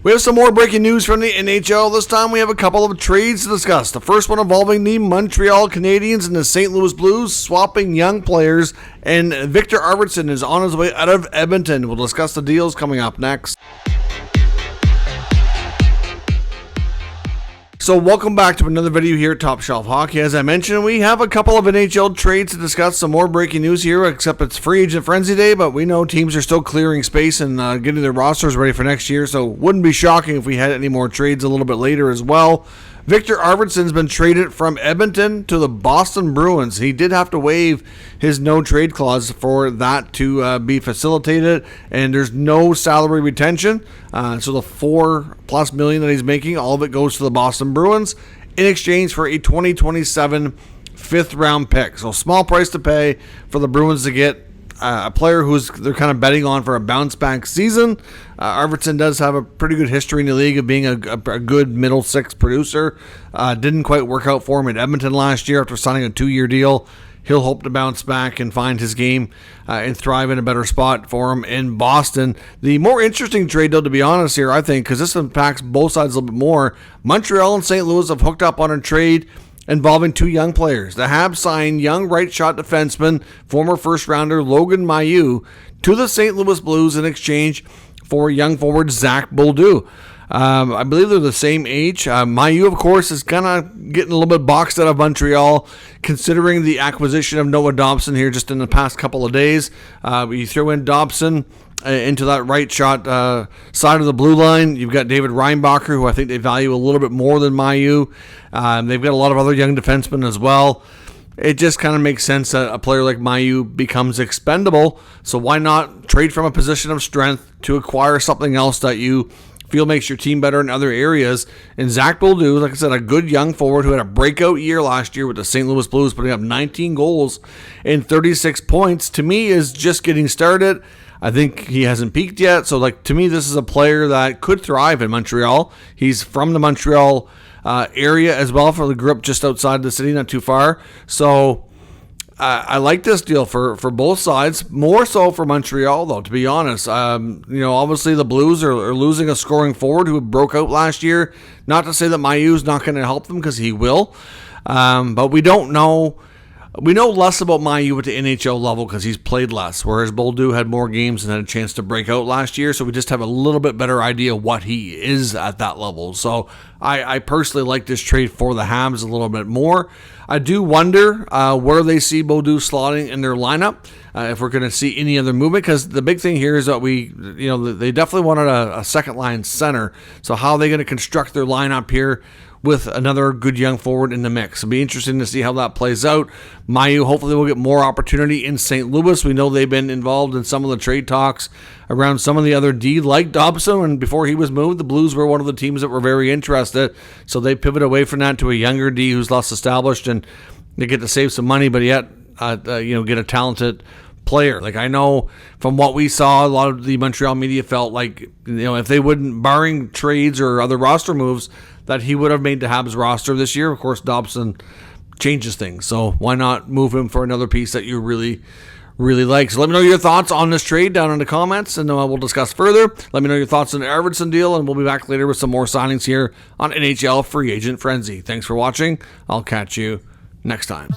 We have some more breaking news from the NHL. This time we have a couple of trades to discuss. The first one involving the Montreal Canadiens and the St. Louis Blues swapping young players, and Victor Arvidsson is on his way out of Edmonton. We'll discuss the deals coming up next. So welcome back to another video here at Top Shelf Hockey. As I mentioned, we have a couple of NHL trades to discuss, some more breaking news here, except it's free agent frenzy day, but we know teams are still clearing space and getting their rosters ready for next year, so it wouldn't be shocking if we had any more trades a little bit later as well. Victor Arvidsson's been traded from Edmonton to the Boston Bruins. He did have to waive his no-trade clause for that to be facilitated, and there's no salary retention. So the $4+ million that he's making, all of it goes to the Boston Bruins in exchange for a 2027 fifth-round pick. So small price to pay for the Bruins to get a player who's they're kind of betting on for a bounce-back season. Arvidsson does have a pretty good history in the league of being a good middle six producer. Didn't quite work out for him at Edmonton last year after signing a 2-year deal. He'll hope to bounce back and find his game and thrive in a better spot for him in Boston. The more interesting trade, though, to be honest here, I think, because this impacts both sides a little bit more, Montreal and St. Louis have hooked up on a trade involving two young players. The Habs signed young right-shot defenseman, former first-rounder Logan Mailloux, to the St. Louis Blues in exchange for young forward Zach Bolduc. I believe they're the same age. Mailloux, of course, is kind of getting a little bit boxed out of Montreal, considering the acquisition of Noah Dobson here just in the past couple of days. You throw in Dobson into that right shot side of the blue line. You've got David Reinbacher, who I think they value a little bit more than Mailloux. They've got a lot of other young defensemen as well. It just kind of makes sense that a player like Mailloux becomes expendable. So why not trade from a position of strength to acquire something else that you feel makes your team better in other areas? And Zach Bolduc, like I said, a good young forward who had a breakout year last year with the St. Louis Blues, putting up 19 goals and 36 points, to me is just getting started. I think he hasn't peaked yet. So, to me, this is a player that could thrive in Montreal. He's from the Montreal area as well, for the group just outside the city, not too far. So, I like this deal for both sides. More so for Montreal, though, to be honest. Obviously the Blues are losing a scoring forward who broke out last year. Not to say that Mailloux's not going to help them, because he will. But we don't know. We know less about Mailloux at the NHL level because he's played less, whereas Bolduc had more games and had a chance to break out last year, so we just have a little bit better idea what he is at that level. So I personally like this trade for the Habs a little bit more. I do wonder where they see Bolduc slotting in their lineup, if we're going to see any other movement, because the big thing here is that they definitely wanted a second-line center, so how are they going to construct their lineup here with another good young forward in the mix? It'll be interesting to see how that plays out. Mailloux hopefully will get more opportunity in St. Louis. We know they've been involved in some of the trade talks around some of the other D like Dobson, and before he was moved, the Blues were one of the teams that were very interested, so they pivot away from that to a younger D who's less established, and they get to save some money, but yet get a talented player. I know from what we saw, a lot of the Montreal media felt like, if they wouldn't, barring trades or other roster moves, that he would have made the Habs roster this year. Of course, Dobson changes things, so why not move him for another piece that you really, really like? So let me know your thoughts on this trade down in the comments, and we'll discuss further. Let me know your thoughts on the Arvidsson deal, and we'll be back later with some more signings here on NHL Free Agent Frenzy. Thanks for watching. I'll catch you next time.